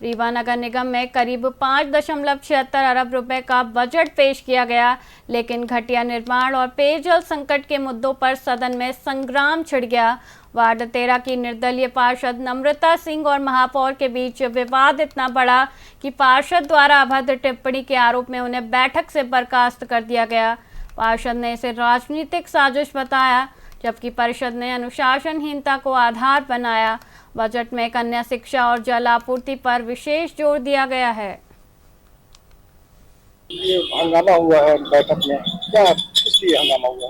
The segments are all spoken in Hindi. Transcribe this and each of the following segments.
रीवा नगर निगम में करीब 5.76 अरब रुपए का बजट पेश किया गया, लेकिन घटिया निर्माण और पेयजल संकट के मुद्दों पर सदन में संग्राम छिड़ गया। वार्ड 13 की निर्दलीय पार्षद नम्रता सिंह और महापौर के बीच विवाद इतना बढ़ा कि पार्षद द्वारा अभद्र टिप्पणी के आरोप में उन्हें बैठक से बर्खास्त कर दिया गया। पार्षद ने इसे राजनीतिक साजिश बताया, जबकि परिषद ने अनुशासनहीनता को आधार बनाया। बजट में कन्या शिक्षा और जल आपूर्ति पर विशेष जोर दिया गया है। ये हंगामा हुआ है बैठक में, क्या इसलिए हंगामा हुआ?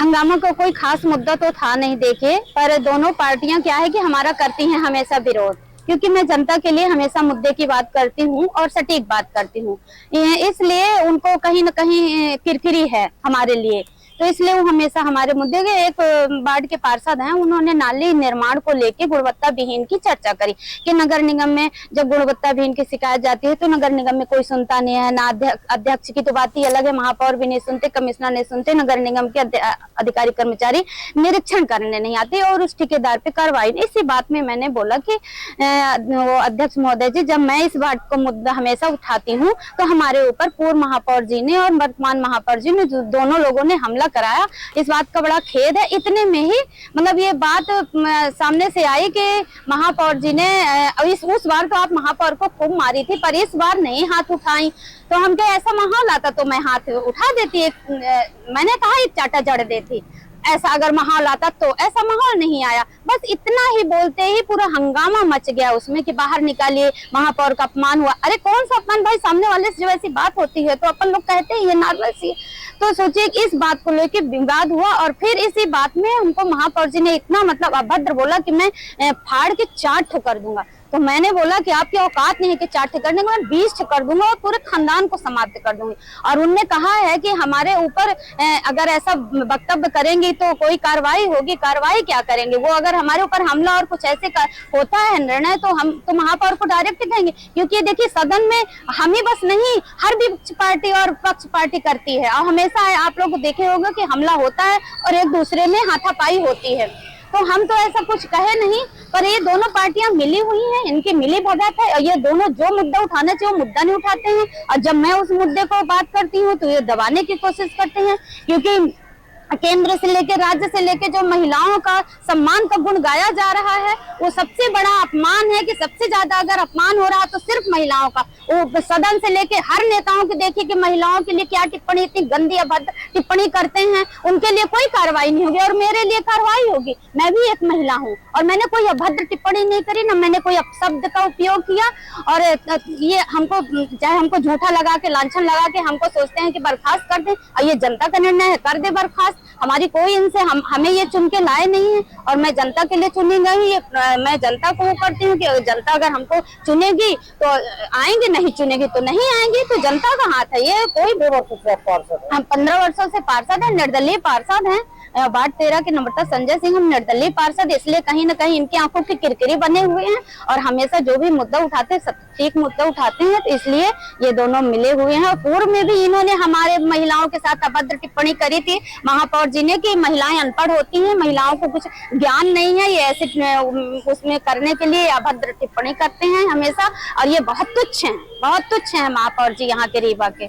हंगामा का कोई खास मुद्दा तो था नहीं देखे, पर दोनों पार्टियां क्या है कि हमारा करती हैं हमेशा विरोध, क्योंकि मैं जनता के लिए हमेशा मुद्दे की बात करती हूं और सटीक बात करती हूं, इसलिए उनको कहीं न कहीं किरकिरी है हमारे लिए। तो इसलिए वो हमेशा हमारे मुद्दे के एक वार्ड के पार्षद हैं, उन्होंने नाली निर्माण को लेके गुणवत्ता विहीन की चर्चा करी कि नगर निगम में जब गुणवत्ता विहीन की शिकायत जाती है तो नगर निगम में कोई सुनता नहीं है ना। अध्यक्ष की तो बात ही अलग है, महापौर भी नहीं सुनते, कमिश्नर नहीं सुनते, नगर निगम के अधिकारी कर्मचारी निरीक्षण करने नहीं आते और उस ठेकेदार पे कार्रवाई नहीं। इसी बात में मैंने बोला कि वो अध्यक्ष महोदय जी, जब मैं इस बात को मुद्दा हमेशा उठाती हूँ तो हमारे ऊपर पूर्व महापौर जी ने और वर्तमान महापौर जी ने दोनों लोगों ने हमला कराया। इस बात का बड़ा खेद है। इतने में ही मतलब ये बात सामने से आई कि महापौर जी ने उस बार तो आप महापौर को खूब मारी थी, पर इस बार नहीं हाथ उठाई। तो हम क्या ऐसा माहौल आता तो मैं हाथ उठा देती, मैंने कहा एक चाटा जड़ देती। ऐसा अगर माहौल आता तो ऐसा माहौल नहीं आया। बस इतना ही बोलते ही पूरा हंगामा मच गया उसमें कि बाहर निकालिए, महापौर का अपमान हुआ। अरे कौन सा अपमान भाई, सामने वाले से जब ऐसी बात होती है तो अपन लोग कहते हैं ये नॉर्मल सी। तो सोचिए कि इस बात को लेकर विवाद हुआ और फिर इसी बात में हमको महापौर जी ने इतना मतलब अभद्र बोला कि मैं फाड़ के 4 ठोकर दूंगा। तो मैंने बोला कि आपकी औकात नहीं है कि 4 ठोकर दूंगा, मैं 20 ठोकर दूंगा और पूरे खानदान को समाप्त कर दूंगी। और उनने कहा है कि हमारे ऊपर अगर ऐसा वक्तव्य करेंगे तो कोई कार्रवाई होगी। कार्रवाई क्या करेंगे वो? अगर हमारे ऊपर हमला और कुछ ऐसे होता है निर्णय तो हम तो महापौर को डायरेक्ट कहेंगे, क्योंकि देखिए सदन में हम ही बस नहीं, हर विपक्ष पार्टी और पक्ष पार्टी करती है और हमेशा आप लोग देखे होंगे कि हमला होता है और एक दूसरे में हाथापाई होती है। तो हम तो ऐसा कुछ कहे नहीं, पर ये दोनों पार्टियां मिली हुई हैं, इनकी मिली भगत है और ये दोनों जो मुद्दा उठाना चाहिए वो मुद्दा नहीं उठाते हैं। और जब मैं उस मुद्दे को बात करती हूँ तो ये दबाने की कोशिश करते हैं, क्योंकि केंद्र से लेके राज्य से लेके जो महिलाओं का सम्मान का गुण गाया जा रहा है वो सबसे बड़ा अपमान है। कि सबसे ज्यादा अगर अपमान हो रहा है तो सिर्फ महिलाओं का। वो सदन से लेके हर नेताओं के देखिए कि महिलाओं के लिए क्या टिप्पणी, इतनी गंदी अभद्र टिप्पणी करते हैं, उनके लिए कोई कार्रवाई नहीं होगी और मेरे लिए कार्रवाई होगी। मैं भी एक महिला हूँ और मैंने कोई अभद्र टिप्पणी नहीं करी, न मैंने कोई अपशब्द का उपयोग किया। और ये हमको चाहे हमको झूठा लगा के, लांछन लगा के हमको सोचते हैं कि बर्खास्त कर दें, और ये जनता का निर्णय है, कर दे बर्खास्त। हमारी कोई इनसे हमें ये चुन के लाए नहीं है और मैं जनता के लिए चुनी गई। मैं जनता को करती हूँ कि जनता अगर हमको चुनेगी तो आएंगे, नहीं चुनेगी तो नहीं आएंगे। तो जनता का हाथ है ये। कोई हम 15 वर्षों से पार्षद है, निर्दलीय पार्षद हैं। वार्ड 13 के नम्रता संजय सिंह, हम निर्दलीय पार्षद, इसलिए कहीं न कहीं इनकी आंखों की किरकिरी बने हुए हैं और हमेशा जो भी मुद्दा उठाते हैं सब ठीक मुद्दा उठाते हैं। तो इसलिए ये दोनों मिले हुए हैं। और पूर्व में भी इन्होंने हमारे महिलाओं के साथ अभद्र टिप्पणी करी थी महापौर जी ने कि महिलाएं अनपढ़ होती हैं, महिलाओं को कुछ ज्ञान नहीं है, ये ऐसे उसमें करने के लिए अभद्र टिप्पणी करते हैं हमेशा। और ये बहुत तुच्छ हैं महापौर जी यहाँ के रीवा के।